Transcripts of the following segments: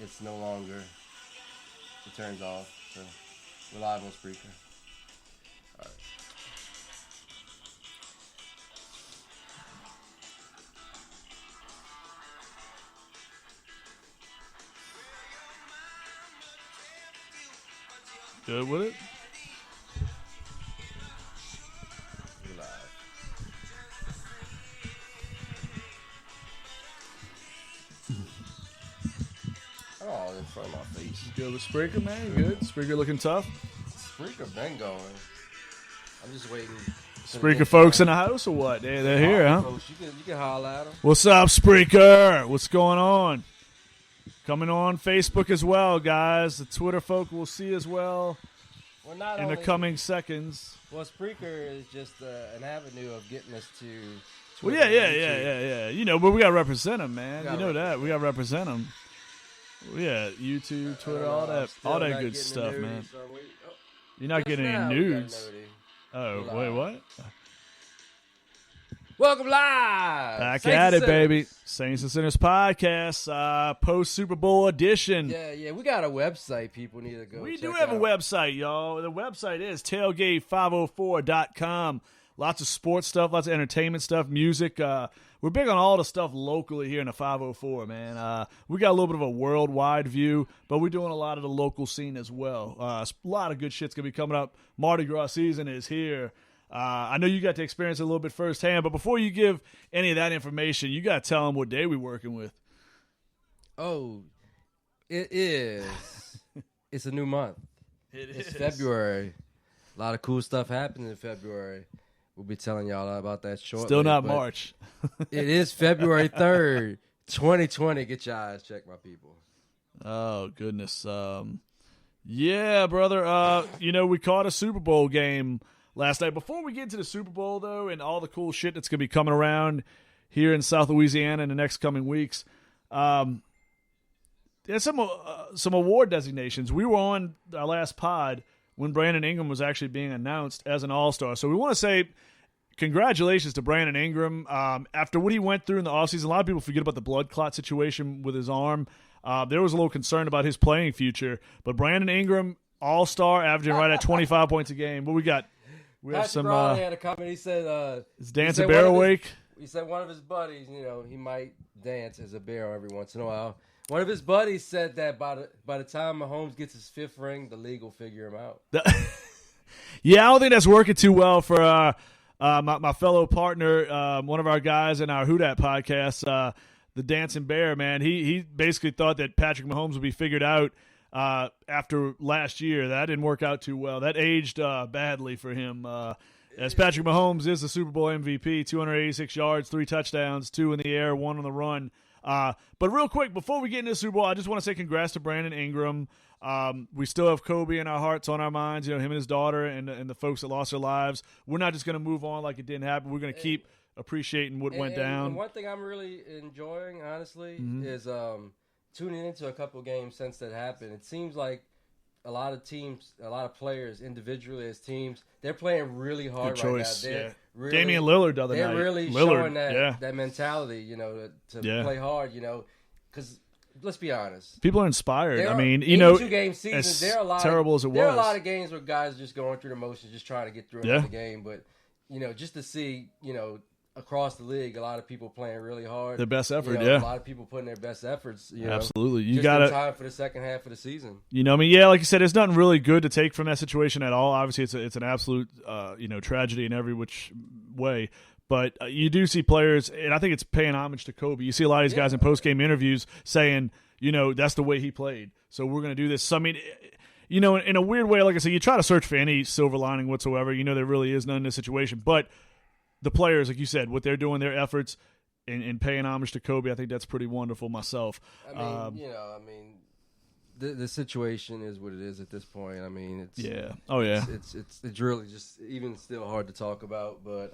it's no longer. It turns off. So we're live on Spreaker. All right. Good with it? We're live. Oh, in front of my face. Good with Spreaker, man. Good. Spreaker looking tough. Spreaker been going. I'm just waiting. Spreaker folks in the house or what? They're here, huh? Folks, you can holler at them. What's up, Spreaker? What's going on? Coming on Facebook as well, guys. The Twitter folk will see as well Well, not in the only, coming seconds. Well, Spreaker is just an avenue of getting us to. Well, Twitter yeah. and YouTube. You know, but we got to represent them, man. Gotta You know that. We got to represent them. Yeah, YouTube, Twitter, all that good stuff, man. You're not getting any nudes. Oh, We're wait, live. what? Welcome live. Back Saints at and it, Sinners. baby. Saints and Sinners podcast, post Super Bowl edition. Yeah, we got a website. People need to go. We check do have a out. website, y'all. The website is tailgate504.com. Lots of sports stuff, lots of entertainment stuff, music. We're big on all the stuff locally here in the 504, man. We got a little bit of a worldwide view, but we're doing a lot of the local scene as well. A lot of good shit's going to be coming up. Mardi Gras season is here. I know you got to experience it a little bit firsthand, but before you give any of that information, you got to tell them what day we're working with. Oh, it is. It's a new month. It's February. A lot of cool stuff happening in February. We'll be telling y'all about that shortly. Still not but March. It is February 3rd, 2020. Get your eyes checked, my people. Oh, goodness. Yeah, brother. We caught a Super Bowl game last night. Before we get into the Super Bowl, though, and all the cool shit that's going to be coming around here in South Louisiana in the next coming weeks, there's some award designations. We were on our last pod when Brandon Ingram was actually being announced as an All-Star. So we want to say congratulations to Brandon Ingram. After what he went through in the offseason, a lot of people forget about the blood clot situation with his arm. There was a little concern about his playing future. But Brandon Ingram, All-Star, averaging right at 25 points a game. What we got? We have Patrick some. Brown had a comment. He said, Is Dance he a said Bear one of his- awake? he said one of his buddies, he might dance as a bear every once in a while. One of his buddies said that by the time Mahomes gets his 5th ring, the league will figure him out. Yeah, I don't think that's working too well for my fellow partner, one of our guys in our Who Dat podcast, the Dancing Bear, man. He basically thought that Patrick Mahomes would be figured out after last year. That didn't work out too well. That aged badly for him. As Patrick Mahomes is the Super Bowl MVP, 286 yards, 3 touchdowns, 2 in the air, 1 on the run. But real quick, before we get into the Super Bowl, I just want to say congrats to Brandon Ingram. We still have Kobe in our hearts, on our minds, him and his daughter and the folks that lost their lives. We're not just going to move on like it didn't happen. We're going to keep appreciating what went down. And one thing I'm really enjoying, honestly, is tuning into a couple games since that happened. It seems like a lot of teams, a lot of players individually as teams, they're playing really hard Good choice, right now. yeah. Really, Damian Lillard the other they're night. really Lillard, showing that yeah. that mentality, to Yeah. play hard, because let's be honest. People are inspired. There I are mean, 82-game seasons. as There are a lot terrible as it there are a was. lot of games where guys are just going through the motions, just trying to get through Yeah. another game. But just to see, across the league, a lot of people playing really hard. Their best effort, A yeah. lot of people putting their best efforts. Absolutely. You just got in to. time for the second half of the season. Yeah, like you said, there's nothing really good to take from that situation at all. Obviously, it's an absolute, tragedy in every which way. But you do see players, and I think it's paying homage to Kobe. You see a lot of these guys in post-game interviews saying, that's the way he played. So we're going to do this. So, I mean, in a weird way, like I said, you try to search for any silver lining whatsoever. There really is none in this situation. But the players, like you said, what they're doing, their efforts, and paying homage to Kobe, I think that's pretty wonderful myself. The situation is what it is at this point. I mean, it's Yeah. Oh, yeah. It's really just even still hard to talk about, but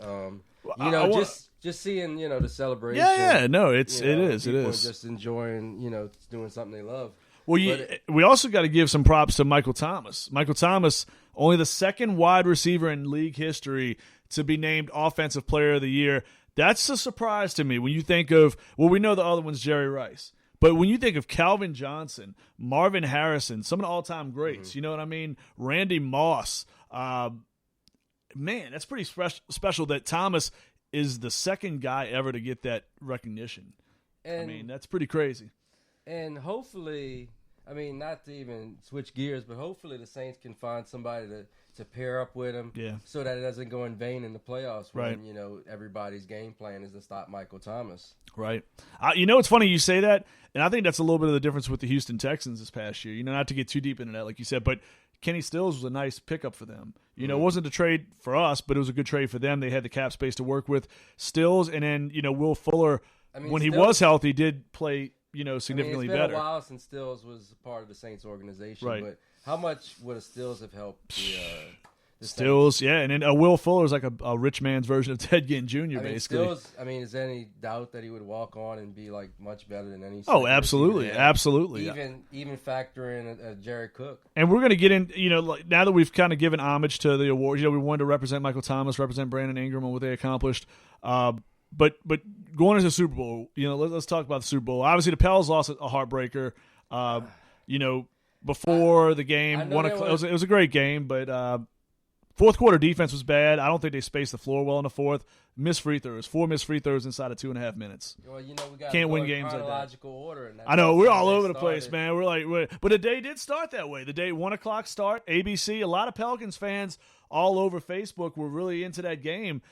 just seeing the celebration. Yeah. No, it is. It people is. just enjoying doing something they love. Well, we also got to give some props to Michael Thomas. Michael Thomas, only the second wide receiver in league history to be named Offensive Player of the Year. That's a surprise to me when you think of, we know the other one's Jerry Rice. But when you think of Calvin Johnson, Marvin Harrison, some of the all-time greats, you know what I mean? Randy Moss, man, that's pretty special that Thomas is the second guy ever to get that recognition. And, I mean, that's pretty crazy. And hopefully, I mean, not to even switch gears, but hopefully the Saints can find somebody to pair up with him so that it doesn't go in vain in the playoffs when, you know, everybody's game plan is to stop Michael Thomas. Right. You know, it's funny you say that, and I think that's a little bit of the difference with the Houston Texans this past year. You know, not to get too deep into that, like you said, but Kenny Stills was a nice pickup for them. You know, it wasn't a trade for us, but it was a good trade for them. They had the cap space to work with. Stills, and then, you know, Will Fuller, when he was healthy, did play, you know, significantly better. It's been a while since Stills was part of the Saints organization, but how much would a Stills have helped the Stills, Saints? Yeah, and then Will Fuller is like a rich man's version of Ted Ginn Jr., basically. Stills, I mean, is there any doubt that he would walk on and be like much better than any? Oh, absolutely, absolutely. Even factor in a Jared Cook. And we're going to get in, you know, like, now that we've kind of given homage to the awards, you know, we wanted to represent Michael Thomas, represent Brandon Ingram and what they accomplished. But going into the Super Bowl, you know, let's talk about the Super Bowl. Obviously, the Pels lost a heartbreaker. You know, before the game, it was a great game, but fourth quarter defense was bad. I don't think they spaced the floor well in the fourth. Missed free throws, 4 missed free throws inside of 2.5 minutes. Well, you know, we got can't win games like that. Order, and I know we're all over the place, man. But the day did start that way. The day 1 o'clock start, ABC. A lot of Pelicans fans all over Facebook were really into that game.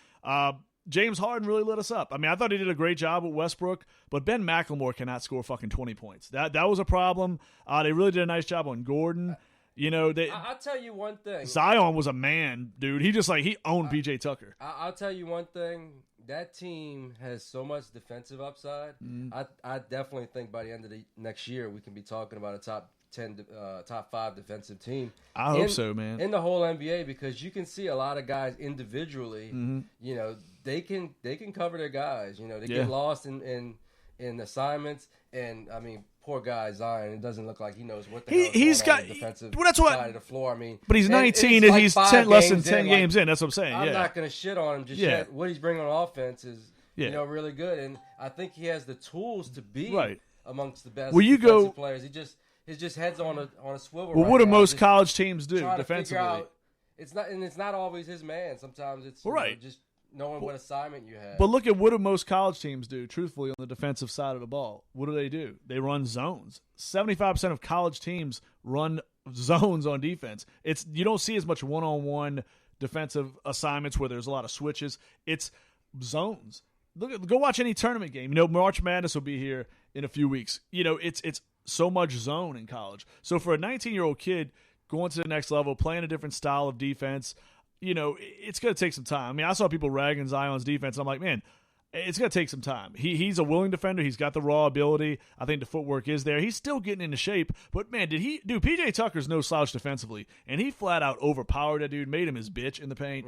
James Harden really lit us up. I mean, I thought he did a great job with Westbrook, but Ben McLemore cannot score fucking 20 points. That was a problem. They really did a nice job on Gordon. You know, I'll tell you one thing. Zion was a man, dude. He owned PJ Tucker. I'll tell you one thing. That team has so much defensive upside. I definitely think by the end of the next year we can be talking about a top 5 defensive team. I hope so, man. In the whole NBA, because you can see a lot of guys individually. You know, they can cover their guys. You know, they get lost in assignments, and I mean, poor guy Zion. It doesn't look like he knows what the hell is going on the defensive side of the floor. I mean, but he's 19 and he's less than 10 games in. That's what I'm saying. I'm not going to shit on him just yet. What he's bringing on offense is you know, really good, and I think he has the tools to be amongst the best defensive players. His just head's on a swivel. Well, what do most college teams do defensively? It's not always his man. Sometimes it's just knowing what assignment you have. But look at what do most college teams do, truthfully, on the defensive side of the ball. What do? They run zones. 75% of college teams run zones on defense. You don't see as much one-on-one defensive assignments where there's a lot of switches. It's zones. Go watch any tournament game. You know, March Madness will be here in a few weeks. You know, it's so much zone in college. So for a 19-year-old kid going to the next level, playing a different style of defense, you know, it's going to take some time. I mean, I saw people ragging Zion's defense. I'm like, man, it's going to take some time. He's a willing defender. He's got the raw ability. I think the footwork is there. He's still getting into shape. But, man, PJ Tucker's no slouch defensively, and he flat out overpowered that dude, made him his bitch in the paint.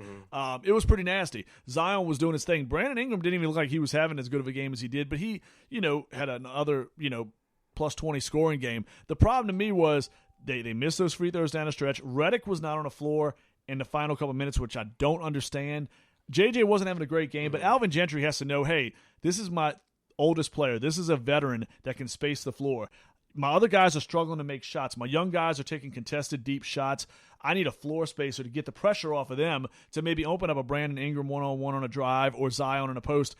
It was pretty nasty. Zion was doing his thing. Brandon Ingram didn't even look like he was having as good of a game as he did, but he, you know, had another, you know, plus 20 scoring game. The problem to me was they missed those free throws down the stretch. Redick was not on the floor in the final couple minutes, which I don't understand. JJ wasn't having a great game, but Alvin Gentry has to know, hey, this is my oldest player. This is a veteran that can space the floor. My other guys are struggling to make shots. My young guys are taking contested deep shots. I need a floor spacer to get the pressure off of them to maybe open up a Brandon Ingram one-on-one on a drive or Zion on a post.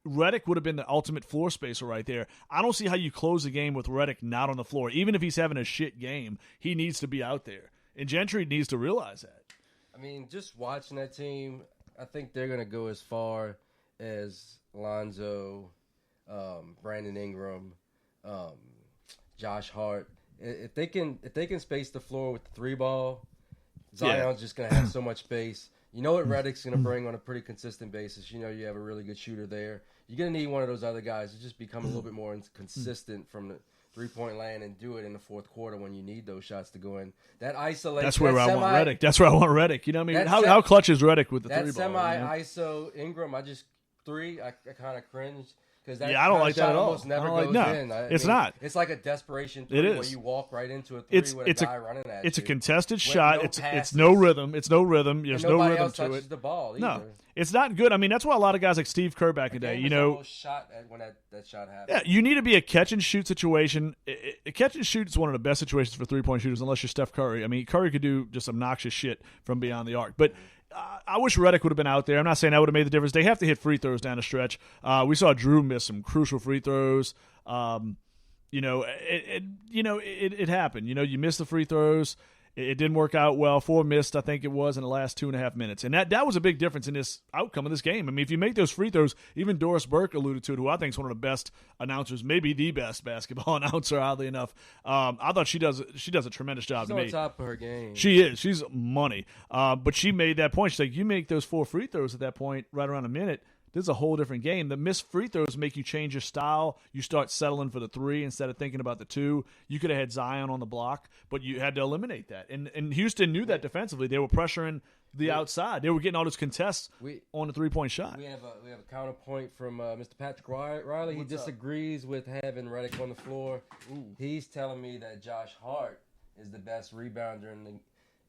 Redick would have been the ultimate floor spacer right there. I don't see how you close the game with Redick not on the floor. Even if he's having a shit game, he needs to be out there. And Gentry needs to realize that. I mean, just watching that team, I think they're going to go as far as Lonzo, Brandon Ingram, Josh Hart. If they can space the floor with the 3-ball, Zion's just going to have so much space. You know what Redick's going to bring on a pretty consistent basis. You know you have a really good shooter there. You're going to need one of those other guys to just become a little bit more consistent from the three-point land and do it in the fourth quarter when you need those shots to go in. That isolation. That's where I want Redick. That's where I want Redick. You know what I mean? How clutch is Redick with the 3-ball? That semi-ISO Ingram, I kind of cringed Because that I don't like that at all. Almost never goes in. It's not. It's like a desperation three where you walk right into a three with a guy running at you. It's a contested shot. It's no rhythm. There's no rhythm to it. Nobody else touches the ball either. No, it's not good. I mean, that's why a lot of guys like Steve Kerr back in the day, shot when that shot happened. Yeah, you need to be a catch and shoot situation. A catch and shoot is one of the best situations for 3-point shooters, unless you're Steph Curry. I mean, Curry could do just obnoxious shit from beyond the arc, but. I wish Redick would have been out there. I'm not saying that would have made the difference. They have to hit free throws down the stretch. We saw Drew miss some crucial free throws. It happened. You miss the free throws. It didn't work out well. 4 missed, I think it was, in the last 2.5 minutes. And that was a big difference in this outcome of this game. I mean, if you make those free throws, even Doris Burke alluded to it, who I think is one of the best announcers, maybe the best basketball announcer, oddly enough. I thought she does a tremendous job. She's on top of her game. She is. She's money. But she made that point. She's like, you make those 4 free throws at that point, right around a minute, this is a whole different game. The missed free throws make you change your style. You start settling for the 3 instead of thinking about the 2. You could have had Zion on the block, but you had to eliminate that. And Houston knew that defensively. They were pressuring the outside. They were getting all those contests on the 3-point shot. We have a counterpoint from Mr. Patrick Riley. He disagrees with having Redick on the floor. He's telling me that Josh Hart is the best rebounder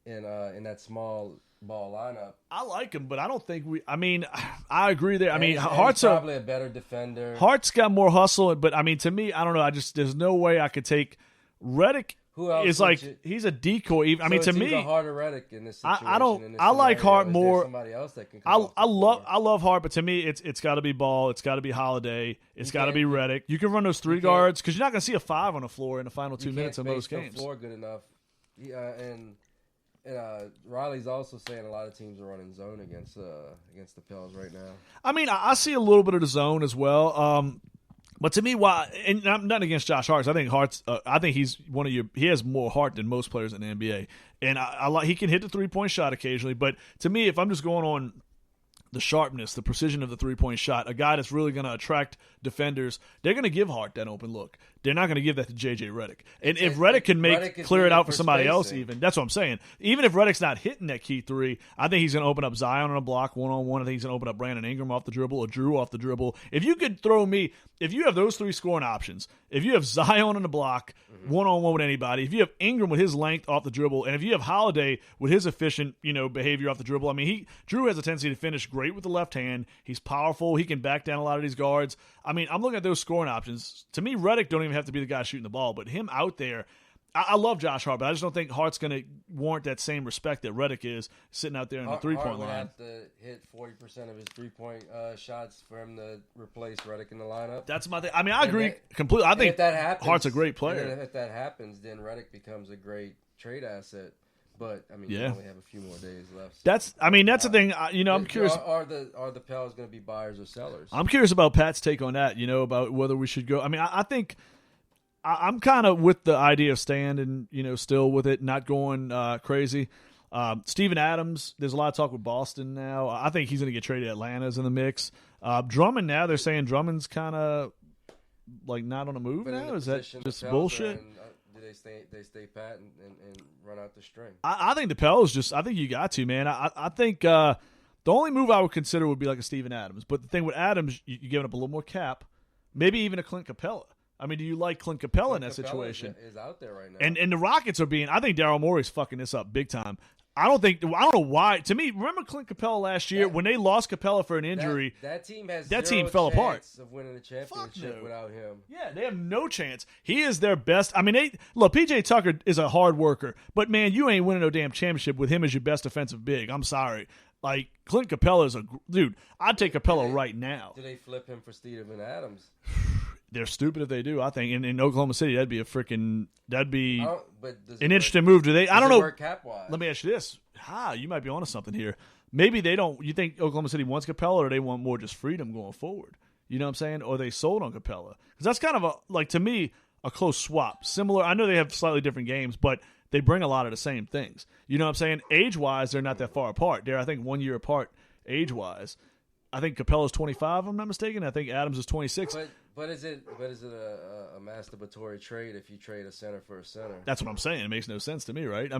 in that small ball lineup. I like him, but I don't think I agree there. Hart's probably a better defender. Hart's got more hustle, but to me, I don't know. There's no way I could take Redick. Who else is like he's a decoy. To me, Hart or Redick in this situation. I like Hart more. Somebody else that can I love Hart, but to me, it's got to be Ball. It's got to be Holiday. It's got to be Redick. You can run those 3 guards because you're not going to see a 5 on the floor in the final 2 minutes of most games. The floor good enough, and Riley's also saying a lot of teams are running zone against the Pels right now. I see a little bit of the zone as well. But to me, and I'm not against Josh Hart. I think I think he's he has more heart than most players in the NBA, and he can hit the 3-point shot occasionally. But to me, if I'm just going on the sharpness, the precision of the 3-point shot, a guy that's really going to attract defenders, they're going to give Hart that open look. They're not going to give that to J.J. Redick. And if Redick can clear it out for somebody else even, that's what I'm saying. Even if Redick's not hitting that key 3, I think he's going to open up Zion on a block one-on-one. I think he's going to open up Brandon Ingram off the dribble or Drew off the dribble. If you have those 3 scoring options, if you have Zion on the block, one-on-one with anybody, if you have Ingram with his length off the dribble, and if you have Holiday with his efficient, behavior off the dribble, Drew has a tendency to finish great with the left hand. He's powerful. He can back down a lot of these guards. I'm looking at those scoring options. To me, Redick don't even have to be the guy shooting the ball, but him out there, I love Josh Hart, but I just don't think Hart's going to warrant that same respect that Redick is sitting out there in the 3-point line. Hart would have to hit 40% of his 3-point shots for him to replace Redick in the lineup. That's my thing. I agree completely. I think if that happens, Hart's a great player. And if that happens, then Redick becomes a great trade asset. But you only have a few more days left. So. That's the thing. I'm curious. Are the Pels going to be buyers or sellers? I'm curious about Pat's take on that. About whether we should go. I think I'm kind of with the idea of staying and still with it, not going crazy. Steven Adams, there's a lot of talk with Boston now. I think he's going to get traded. Atlanta's in the mix. Drummond now, they're saying Drummond's kind of like not on the move now. Is that just bullshit? Do they stay pat and run out the string? I think the Pels I think you got to, man. I think the only move I would consider would be like a Steven Adams. But the thing with Adams, you're giving up a little more cap, maybe even a Clint Capella. Do you like Clint Capella in that situation? Is out there right now. And the Rockets are I think Daryl Morey's fucking this up big time. I don't know why. To me, remember Clint Capella last year when they lost Capella for an injury? That team has fell apart. Of winning the championship without him. Yeah, they have no chance. He is their best. PJ Tucker is a hard worker, but man, you ain't winning no damn championship with him as your best defensive big. I'm sorry. Like Clint Capella is a dude. I'd take Capella right now. Do they flip him for Steven Adams? They're stupid if they do. I think in Oklahoma City that'd be an interesting move. Do they? I don't know. Work cap-wise? Let me ask you this: you might be onto something here. Maybe they don't. You think Oklahoma City wants Capella, or they want more just freedom going forward? You know what I'm saying? Or they sold on Capella because that's kind of to me a close swap. Similar. I know they have slightly different games, but they bring a lot of the same things. You know what I'm saying? Age-wise, they're not that far apart. They're I think 1 year apart age-wise. I think Capella's 25, if I'm not mistaken. I think Adams is 26. But is it a masturbatory trade if you trade a center for a center? That's what I'm saying. It makes no sense to me, right?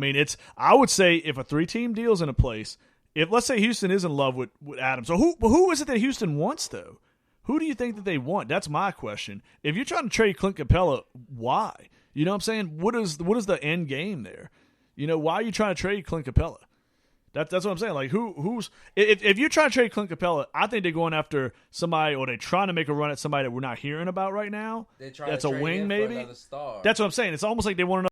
I would say if a 3-team deal's in a place, if let's say Houston is in love with Adams, so who is it that Houston wants though? who do you think that they want? That's my question. If you're trying to trade Clint Capella, why? You know what I'm saying? What is the end game there? Why are you trying to trade Clint Capella? That's what I'm saying. Like, who's if you're trying to trade Clint Capella, I think they're going after somebody, or they're trying to make a run at somebody that we're not hearing about right now. They're trying that's to a trade wing, him maybe. for another star. That's what I'm saying. It's almost like they want